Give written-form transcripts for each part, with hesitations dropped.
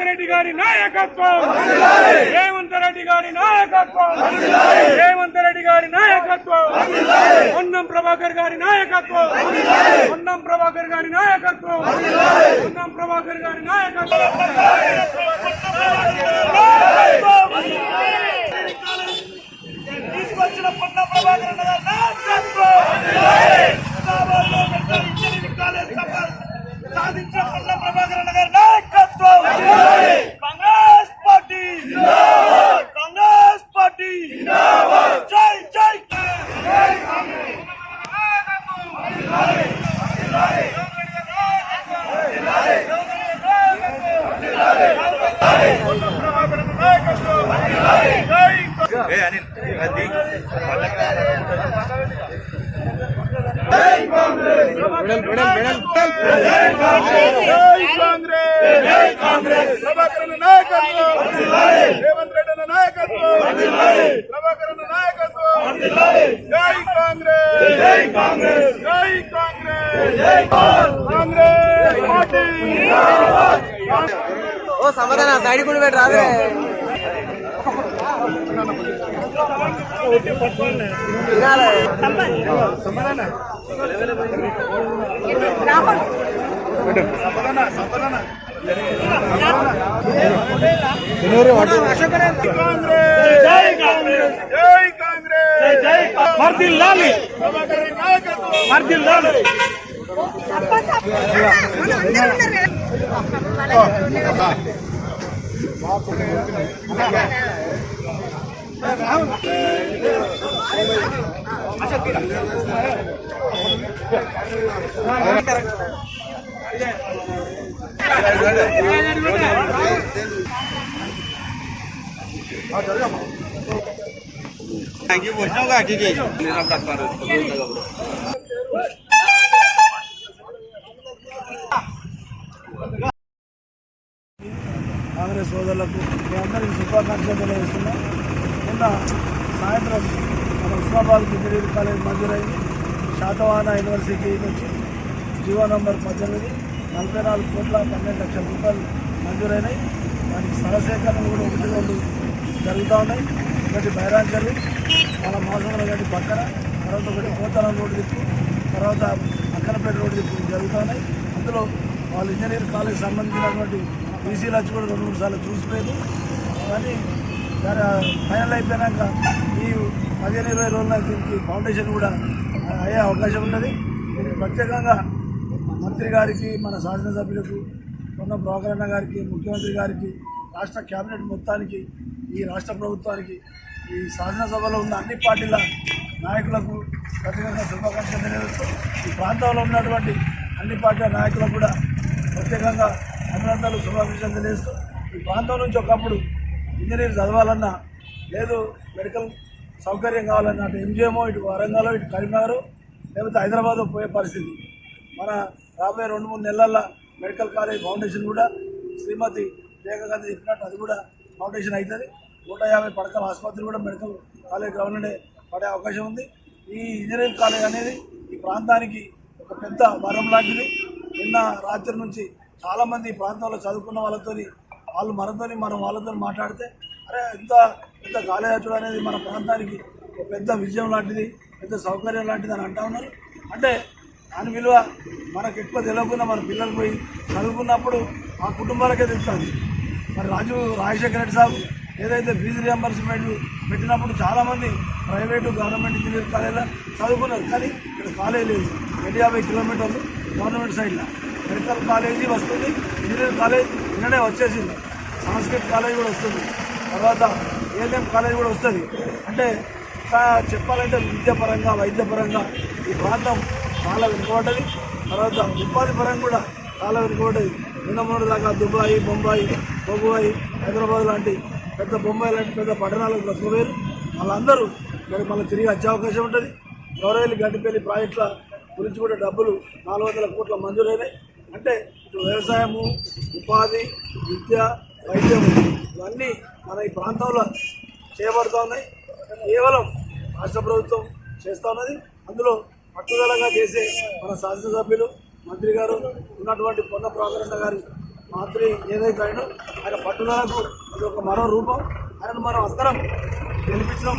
రెడ్డి గారి నాయకత్వం, రేవంత్ రెడ్డి గారి నాయకత్వం, రేవంత్ రెడ్డి గారి నాయకత్వం, పొన్నం ప్రభాకర్ గారి నాయకత్వం, పొన్నం ప్రభాకర్ గారి నాయకత్వం, పొన్నం ప్రభాకర్ గారి నాయకత్వం. తీసుకొచ్చిన పొన్నం ప్రభాకర్ గారి నాయకత్వం, సాధించిన పొన్నం ప్రభాకర్ గారి నాయకత్వం. కాంగ్రెస్ పార్టీ, కాంగ్రెస్ పార్టీ, జై జై ప్రభాకర్ నాయకత్వం, రేవంత్ రెడ్డి నాయకత్వం, ప్రభాకర్ నాయకత్వం, జై కాంగ్రెస్, జై కాంగ్రెస్, జై కాంగ్రెస్, కాంగ్రెస్ పార్టీ. ఓ సమాధాన సైడ్ కూడా పెట్టి రాదే కాంగ్రెస్ సోదరులకు మీ అందరికీ శుభాకాంక్షలు తెలియజేస్తున్నాం. నిన్న సాయంత్రం మన ఉస్మాబాద్ ఇంజనీరింగ్ కాలేజ్ మంజూరైంది. శాతవాహన యూనివర్సిటీ నుంచి జీవో నంబర్ 18 44,12,00,000 మంజూరైనాయి. దానికి స్థల సేకరణ కూడా 1-2 జరుగుతూ ఉన్నాయి. ఒకటి బైరాంచల్లి మన మాసంలో గట్టి పక్కన, తర్వాత ఒకటి పోతారం రోడ్డు దిక్కు, తర్వాత అక్కనపేట రోడ్డు దిక్కు జరుగుతూ ఉన్నాయి. అందులో వాళ్ళు ఇంజనీరింగ్ కాలేజ్ సంబంధించినటువంటి బీసీలు వచ్చి కూడా 2-3 సార్లు చూసిపోయారు. కానీ ఫైనల్ అయిపోయాక ఈ 15-20 రోజుల దీనికి ఫౌండేషన్ కూడా అయ్యే అవకాశం ఉన్నది. దీనికి ప్రత్యేకంగా మంత్రి గారికి, మన శాసనసభ్యులకు, పొన్నం ప్రభాకర్ అన్న గారికి, ముఖ్యమంత్రి గారికి, రాష్ట్ర కేబినెట్ మొత్తానికి, ఈ రాష్ట్ర ప్రభుత్వానికి, ఈ శాసనసభలో ఉన్న అన్ని పార్టీల నాయకులకు ప్రత్యేకంగా శుభాకాంక్షలు తెలియజేస్తూ, ఈ ప్రాంతంలో ఉన్నటువంటి అన్ని పార్టీల నాయకులకు కూడా ప్రత్యేకంగా అభినందనలు, శుభాకాంక్షలు తెలియజేస్తూ, ఈ ప్రాంతం నుంచి ఒకప్పుడు ఇంజనీర్ చదవాలన్నా, లేదు మెడికల్ సౌకర్యం కావాలన్నా అటు ఎంజిఎంఓ, ఇటు వరంగల్, ఇటు కరీంనగర్, లేకపోతే హైదరాబాద్ పోయే పరిస్థితి. మన రాబోయే 2-3 నెలల్లో మెడికల్ కాలేజ్ ఫౌండేషన్ కూడా శ్రీమతి రేఖా గాంధీ చెప్పినట్టు అది కూడా ఫౌండేషన్ అవుతుంది. 150 పడకల ఆసుపత్రి కూడా మెడికల్ కాలేజ్ గ్రౌండ్లోనే పడే అవకాశం ఉంది. ఈ ఇంజనీరింగ్ కాలేజ్ అనేది ఈ ప్రాంతానికి ఒక పెద్ద వరం లాంటిది. నిన్న రాత్రి నుంచి చాలామంది ఈ ప్రాంతంలో చదువుకున్న వాళ్ళతోని, వాళ్ళు మనతోని, మనం వాళ్ళతో మాట్లాడితే, అరే ఇంత పెద్ద కాలేజ్ అనేది మన ప్రాంతానికి ఒక పెద్ద విజయం లాంటిది, పెద్ద సౌకర్యం లాంటిది అని అంటూ ఉన్నారు. అంటే దాని విలువ మనకు ఎక్కువ తెలియకుండా మన పిల్లలు పోయి చదువుకున్నప్పుడు ఆ కుటుంబాలకే తెలుస్తుంది. మరి రాజశేఖర రెడ్డి సాబ్ ఏదైతే ఫీజు రియంబర్స్మెంట్ పెట్టినప్పుడు చాలామంది ప్రైవేటు, గవర్నమెంట్ ఇంజనీరింగ్ కాలేజీలో చదువుకున్నారు. కానీ ఇక్కడ కాలేజ్ లేదు. 50 కిలోమీటర్లు గవర్నమెంట్ సైడ్లో మెడికల్ కాలేజీ వస్తుంది, ఇంజనీరింగ్ కాలేజ్ నిన్ననే వచ్చేసింది, సంస్కృత్ కాలేజ్ కూడా వస్తుంది, తర్వాత ఏఎన్ఎం కాలేజ్ కూడా వస్తుంది. అంటే చెప్పాలంటే విద్యాపరంగా, వైద్యపరంగా ఈ ప్రాంతం చాలా వెనుకబడ్డది. తర్వాత ఉపాధి పరంగా కూడా చాలా వెనుకబడ్డది. నిన్న మొన్నటి దాకా దుబాయ్, బొంబాయి, హైదరాబాద్ లాంటి పెద్ద బొంబాయి లాంటి పెద్ద పట్టణాలకు బ్రతకవేరు. వాళ్ళందరూ మరి మళ్ళీ తిరిగి వచ్చే అవకాశం ఉంటుంది. గౌరవల్లి గడ్డిపల్లి ప్రాజెక్టుల గురించి కూడా డబ్బులు 400 కోట్ల మంజూరైనాయి. అంటే ఇటు వ్యవసాయము, ఉపాధి, విద్య, వైద్యం ఇవన్నీ మన ఈ ప్రాంతంలో చేయబడుతూ ఉన్నాయి. కేవలం రాష్ట్ర ప్రభుత్వం చేస్తూ ఉన్నది. అందులో పట్టుదలగా చేసే మన శాసనసభ్యులు, మంత్రి గారు ఉన్నటువంటి పొన్నం ప్రభాకర్ గారి మంత్రి ఏదైతే అయినో ఆయన పట్టుదలకు ఇది ఒక మరో రూపం. ఆయనను మనం అందరం గెలిపించడం.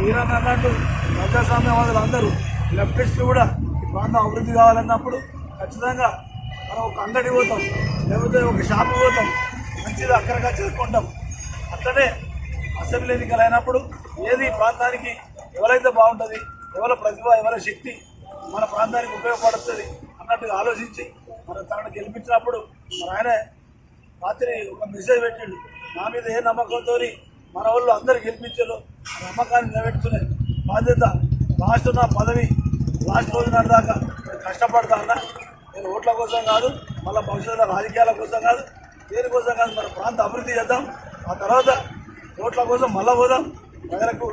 మీరన్న అన్నట్టు ప్రజాస్వామ్యవాదులు అందరూ లెఫ్టిస్టులు కూడా ఈ ప్రాంతం అభివృద్ధి కావాలన్నప్పుడు ఖచ్చితంగా మనం ఒక అంగడి పోతాం, లేకపోతే ఒక షాపు పోతాం, మంచిది అక్కడికి చేసుకుంటాం. అట్లనే అసెంబ్లీ ఎన్నికలు అయినప్పుడు ఏది ప్రాంతానికి ఎవరైతే బాగుంటుంది, ఎవరి ప్రతిభ, ఎవరి శక్తి మన ప్రాంతానికి ఉపయోగపడుతుంది అన్నట్టుగా ఆలోచించి మన తనను గెలిపించినప్పుడు మరి ఆయన రాత్రి ఒక మెసేజ్ పెట్టిండు. నా మీద ఏ నమ్మకంతో మన వాళ్ళు అందరూ గెలిపించారు, నమ్మకాన్ని నిలబెట్టుకునే బాధ్యత లాస్ట్ నా పదవి లాస్ట్ రోజు దాకా నేను కష్టపడతా అన్నా. నేను ఓట్ల కోసం కాదు, మళ్ళీ భవిష్యత్తులో రాజకీయాల కోసం కాదు, దేనికోసం కాదు, మన ప్రాంత అభివృద్ధి చేద్దాం. ఆ తర్వాత ఓట్ల కోసం మళ్ళీ పోదాం. ప్రజలకు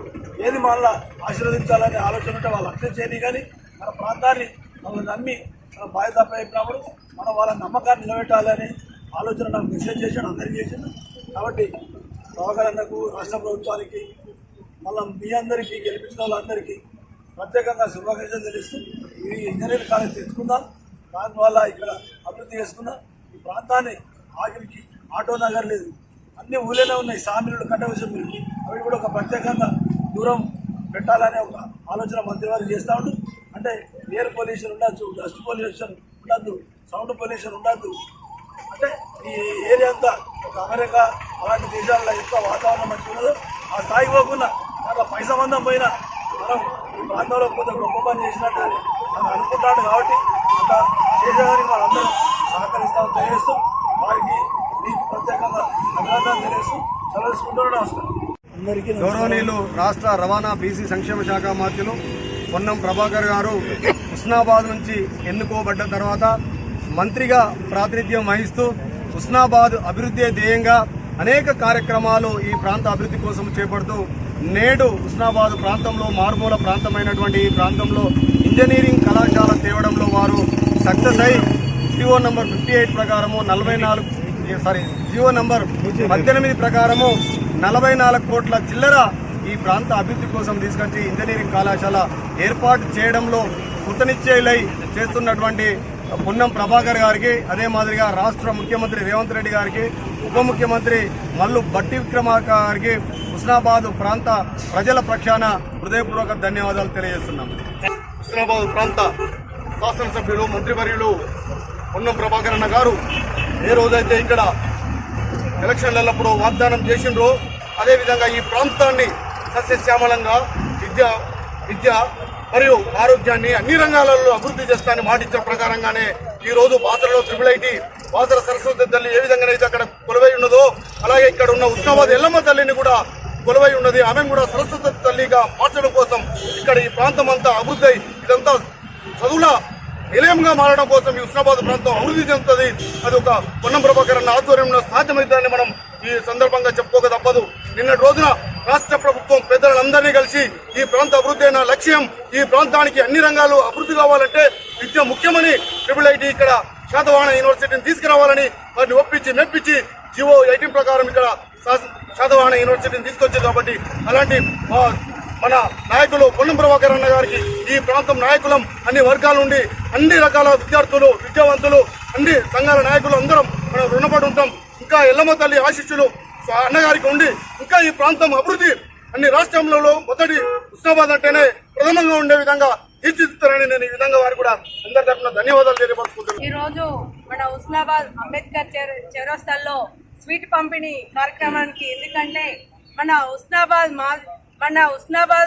ఏది మళ్ళీ ఆశీర్వదించాలనే ఆలోచన ఉంటే వాళ్ళు అట్లే చేయని, కానీ మన ప్రాంతాన్ని వాళ్ళు నమ్మి మన బాధ్యత అయినప్పుడు మనం వాళ్ళ నమ్మకాన్ని నిలబెట్టాలని ఆలోచన నాకు మెసేజ్ చేశాను, అందరికీ చేశాను. కాబట్టి ప్రభాకర్ అన్నకు, రాష్ట్ర ప్రభుత్వానికి, మళ్ళీ మీ అందరికీ గెలిపించిన వాళ్ళందరికీ ప్రత్యేకంగా శుభాకాంక్షలు తెలుస్తూ ఈ ఇంజనీరింగ్ కాలేజ్ తెచ్చుకుందాం, దానివల్ల ఇక్కడ అభివృద్ధి చేసుకుందాం. ఈ ప్రాంతాన్ని ఆఖరికి ఆటో నగర్ లేదు, అన్ని ఊళ్ళోనే ఉన్నాయి, సామిలు కట్టవలసిన అవి కూడా ఒక ప్రత్యేకంగా దూరం పెట్టాలనే ఒక ఆలోచన మంత్రివారు చేస్తూ ఉండు. అంటే ఎయిర్ పొల్యూషన్ ఉండద్దు, డస్ట్ పొల్యూషన్ ఉండద్దు, సౌండ్ పొల్యూషన్ ఉండద్దు. అంటే ఈ ఏరియా అంతా ఒక అమెరికా అలాంటి దేశాల్లో ఎంత వాతావరణం మంచిగా ఉన్నదో ఆ స్థాయికి పోకుండా దాంట్లో పై సంబంధం పోయినా మనం ఈ ప్రాంతంలో కొంత గొప్ప పని చేసినట్టు అని మనం అనుకుంటాడు. కాబట్టి అంత చేసేదానికి మనందరం సహకరిస్తామని తెలియజేస్తూ వారికి మీకు ప్రత్యేకంగా అభినందనలు తెలియజేస్తూ సెలవుకుంటున్నాను. నమస్కారం. అందరికీ గౌరవనీయులు రాష్ట్ర రవాణా బీసీ సంక్షేమ శాఖ మంత్రులు పొన్నం ప్రభాకర్ గారు హుస్నాబాద్ నుంచి ఎన్నుకోబడ్డ తర్వాత మంత్రిగా ప్రాతినిధ్యం వహిస్తూ హుస్నాబాద్ అభివృద్ధి ధ్యేయంగా అనేక కార్యక్రమాలు ఈ ప్రాంత అభివృద్ధి కోసం చేపడుతూ నేడు హుస్నాబాద్ ప్రాంతంలో మారుమూల ప్రాంతమైనటువంటి ఈ ప్రాంతంలో ఇంజనీరింగ్ కళాశాల తేవడంలో వారు సక్సెస్ అయి జీవో నంబర్ 58 ప్రకారము జీవో నంబర్ 18 ప్రకారము 44 కోట్ల చిల్లర ఈ ప్రాంత అభివృద్ధి కోసం తీసుకొచ్చి ఇంజనీరింగ్ కళాశాల ఏర్పాటు చేయడంలో కృతనిశ్చయులై చేస్తున్నటువంటి పొన్నం ప్రభాకర్ గారికి, అదే మాదిరిగా రాష్ట్ర ముఖ్యమంత్రి రేవంత్ రెడ్డి గారికి, ఉప ముఖ్యమంత్రి మల్లు భట్టి విక్రమార్క గారికి హుస్నాబాద్ ప్రాంత ప్రజల పక్షాన హృదయపూర్వక ధన్యవాదాలు తెలియజేస్తున్నాం. హుస్నాబాద్ ప్రాంత శాసనసభ్యులు మంత్రివర్యులు పొన్నం ప్రభాకర్ అన్న గారు ఏ రోజైతే ఇక్కడ ఎలక్షన్లప్పుడు వాగ్దానం చేసిండ్రో అదేవిధంగా ఈ ప్రాంతాన్ని సస్యశ్యామలంగా విద్య మరియు ఆరోగ్యాన్ని అన్ని రంగాలలో అభివృద్ధి చేస్తానని మాటిచ్చిన ప్రకారంగానే ఈ రోజు బాసరలో IIIT బాసర సరస్వతి తల్లి ఏ విధంగానైతే అక్కడ కొలువై ఉన్నదో అలాగే ఇక్కడ ఉన్న హుస్నాబాద్ ఎల్లమ్మ తల్లిని కూడా కొలువై ఉన్నది. ఆమెను కూడా సరస్వతి తల్లిగా మార్చడం కోసం ఇక్కడ ఈ ప్రాంతం అంతా అభివృద్ధి ఇదంతా చదువుల నిలయంగా మారడం కోసం ఈ హుస్నాబాద్ ప్రాంతం అభివృద్ధి చెందుతుంది. అది ఒక పొన్నం ప్రభాకర్ అన్న ఆధ్వర్యంలో సాధ్యమైందని మనం ఈ సందర్భంగా చెప్పుకోక తప్పదు. నిన్నటి రోజున రాష్ట్ర ప్రభుత్వం పెద్దలందరినీ కలిసి ఈ ప్రాంత అభివృద్ధి అయిన లక్ష్యం, ఈ ప్రాంతానికి అన్ని రంగాలు అభివృద్ధి కావాలంటే విద్య ముఖ్యమని IIIT ఇక్కడ శాతవాహన యూనివర్సిటీని తీసుకురావాలని వారిని ఒప్పించి మెప్పించి జీవో 18 ప్రకారం ఇక్కడ శాతవాహన యూనివర్సిటీని తీసుకొచ్చారు. కాబట్టి అలాంటి మన నాయకులు పొన్నం ప్రభాకర్ అన్న గారికి ఈ ప్రాంతం నాయకులం అన్ని వర్గాల నుండి అన్ని రకాల విద్యార్థులు, విద్యావంతులు, అన్ని సంఘాల నాయకులు అందరం మనం రుణపడి ఉంటాం. ఇంకా ఎల్లమ్మ తల్లి ఆశీస్సులు అన్నగారికి ఉండి ఇంకా ఈ ప్రాంతం అభివృద్ధి అన్ని రాష్ట్రంలో మొదటి హుస్నాబాద్ అంటేనే ప్రథమంగా ఉండే విధంగా తీర్చిదిద్దారని నేను ఈ విధంగా వారికి కూడా అందరి తరఫున ధన్యవాదాలు తెలియపరుచుకుంటున్నాను. ఈ రోజు మన హుస్నాబాద్ అంబేద్కర్ చౌరస్తాలో స్వీట్ పంపిణీ కార్యక్రమానికి, ఎందుకంటే మన హుస్నాబాద్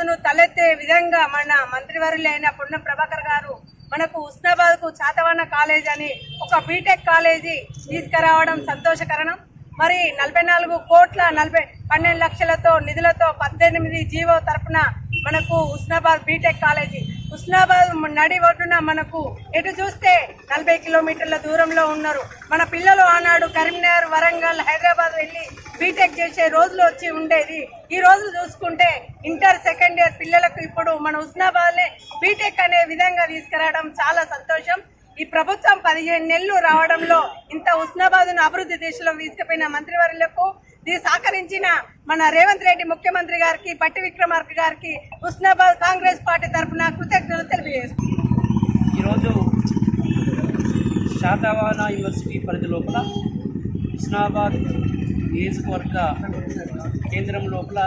ను తలెత్తే విధంగా మన మంత్రివర్యులు అయిన పొన్నం ప్రభాకర్ గారు మనకు హుస్నాబాద్ కు శాతవాహన కాలేజ్ అని ఒక బీటెక్ కాలేజీ తీసుకురావడం సంతోషకరణం. మరి 44 కోట్ల 12 లక్షలతో నిధులతో 18 జీవో తరపున మనకు హుస్నాబాద్ బీటెక్ కాలేజీ హుస్నాబాద్ నడి ఒడ్డున మనకు ఎటు చూస్తే 40 కిలోమీటర్ల దూరంలో ఉన్నారు. మన పిల్లలు ఆనాడు కరీంనగర్, వరంగల్, హైదరాబాద్ వెళ్లి బీటెక్ చేసే రోజులు వచ్చి ఉండేది. ఈ రోజులు చూసుకుంటే ఇంటర్ సెకండ్ ఇయర్ పిల్లలకు ఇప్పుడు మన హుస్నాబాద్లే బీటెక్ అనే విధంగా తీసుకురావడం చాలా సంతోషం. ఈ ప్రభుత్వం 15 నెలలు రావడంలో ఇంత హుస్నాబాద్ను అభివృద్ధి దిశలో తీసుకుపోయిన మంత్రివర్యులకు సహకరించిన మన రేవంత్ రెడ్డి ముఖ్యమంత్రి గారికి, భట్టి విక్రమార్క గారికి హుస్నాబాద్ కాంగ్రెస్ పార్టీ తరఫున కృతజ్ఞతలు తెలియజేస్తున్నాం. ఈరోజు శాతవాహన యూనివర్సిటీ పరిధి లోపల హుస్నాబాద్ నియోజకవర్గ కేంద్రం లోపల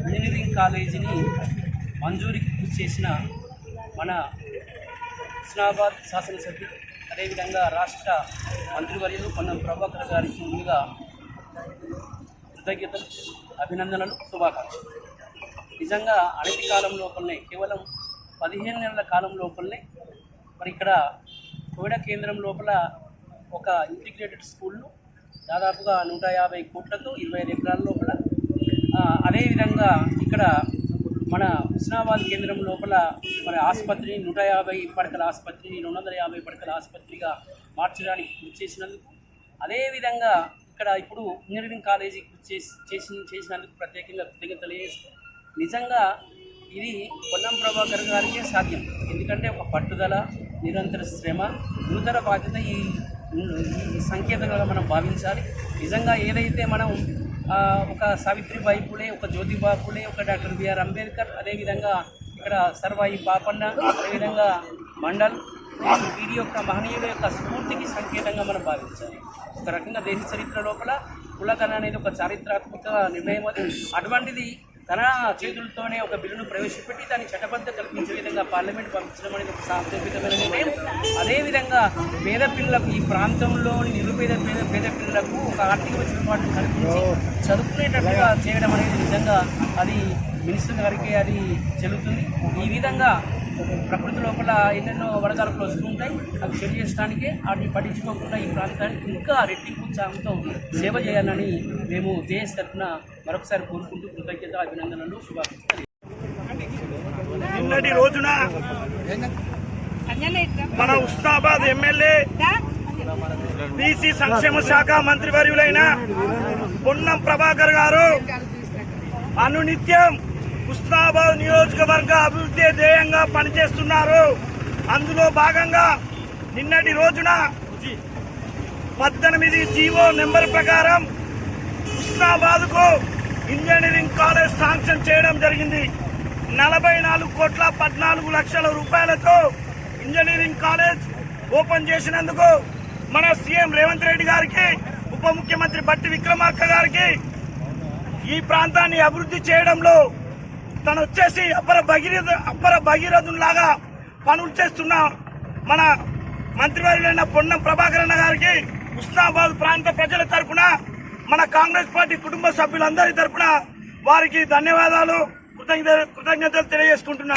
ఇంజనీరింగ్ కాలేజీని మంజూరికి పూర్తి చేసిన మన హుస్నాబాద్ శాసనసభ్యులు అదేవిధంగా రాష్ట్ర మంత్రివర్యులు పొన్నం ప్రభాకర్ గారికి ముందుగా కృతజ్ఞతలు, అభినందనలు, శుభాకాంక్షలు. నిజంగా అనతి కాలం లోపలనే కేవలం 15 నెలల కాలం లోపలనే మరి ఇక్కడ కోవిడ కేంద్రం లోపల ఒక ఇంటిగ్రేటెడ్ స్కూళ్ళు దాదాపుగా 150 కోట్లతో 25 ఎకరాల లోపల, అదేవిధంగా ఇక్కడ మన హుస్నాబాద్ కేంద్రం లోపల మరి ఆసుపత్రిని 150 పడకల ఆసుపత్రిని 250 పడకల ఆసుపత్రిగా మార్చడానికి కృషి చేసినందుకు, అదేవిధంగా ఇక్కడ ఇప్పుడు ఇంజనీరింగ్ కాలేజీ చేసినందుకు ప్రత్యేకంగా కృతజ్ఞతలు చేస్తూ, నిజంగా ఇది పొన్నం ప్రభాకర్ గారికే సాధ్యం. ఎందుకంటే ఒక పట్టుదల, నిరంతర శ్రమ, గురుతర బాధ్యత ఈ సంకేతంగా మనం భావించాలి. నిజంగా ఏదైతే మనం ఒక సావిత్రిబాయి పూలే, ఒక జ్యోతిబా పూలే, ఒక డాక్టర్ బిఆర్ అంబేద్కర్, అదేవిధంగా ఇక్కడ సర్వాయి పాపన్న, అదేవిధంగా మండల్ వీరి యొక్క మహనీయుల యొక్క స్ఫూర్తికి సంకేతంగా మనం భావించాలి. ఒక రకంగా దేశ చరిత్ర లోపల కులగణ అనేది ఒక చారిత్రాత్మక నిర్ణయం. అటువంటిది తన చేతులతోనే ఒక బిల్లును ప్రవేశపెట్టి దాన్ని చట్టబద్ధ కల్పించే విధంగా పార్లమెంట్ పంపించడం అనేది ఒక సాంకేతికమైన నిర్ణయం. అదేవిధంగా పేద పిల్లలకు, ఈ ప్రాంతంలోని నిరుపేద పేద పిల్లలకు ఒక ఆర్థిక వెసులుబాటు కల్పించి చదువుకునేటట్టుగా చేయడం అనేది నిజంగా అది మినిస్టర్ గారికి అది చెల్లుతుంది. ఈ విధంగా ప్రకృతి లోపల ఎన్నెన్నో వరదలు వస్తూ ఉంటాయి. అవి చెడు చేయడానికే వాటిని పట్టించుకోకుండా ఈ ప్రాంతానికి ఇంకా రెట్టింపు ఉత్సాహంతో సేవ చేయాలని మేము జేఎస్ తరఫున మరొకసారి కోరుకుంటూ కృతజ్ఞత, అభినందనలు, శుభాకాంక్షలు. నిన్నటి రోజున మన హుస్నాబాద్ ఎమ్మెల్యే బీసీ సంక్షేమ శాఖ మంత్రివర్యులైన పొన్నం ప్రభాకర్ గారు అనునిత్యం హుస్నాబాద్ నియోజకవర్గ అభివృద్ధి ధ్యేయంగా పనిచేస్తున్నారు. అందులో భాగంగా నిన్నటి రోజున 18 జీవో నెంబర్ ప్రకారం హుస్నాబాద్కు ఇంజనీరింగ్ కాలేజ్ శాంక్షన్ చేయడం జరిగింది. 44,14,00,000 రూపాయలతో ఇంజనీరింగ్ కాలేజ్ ఓపెన్ చేసినందుకు మన సీఎం రేవంత్ రెడ్డి గారికి, ఉప ముఖ్యమంత్రి బట్టి విక్రమార్క గారికి ఈ ప్రాంతాన్ని అభివృద్ధి చేయడంలో తను వచ్చేసి అప్పర భగీరథులాగా పనులు చేస్తున్న మన మంత్రివర్యులైన పొన్నం ప్రభాకర్ అన్న గారికి హుస్నాబాద్ ప్రాంత ప్రజల తరపున, మన కాంగ్రెస్ పార్టీ కుటుంబ సభ్యులందరి తరపున వారికి ధన్యవాదాలు, కృతజ్ఞతలు తెలియజేసుకుంటున్నారు.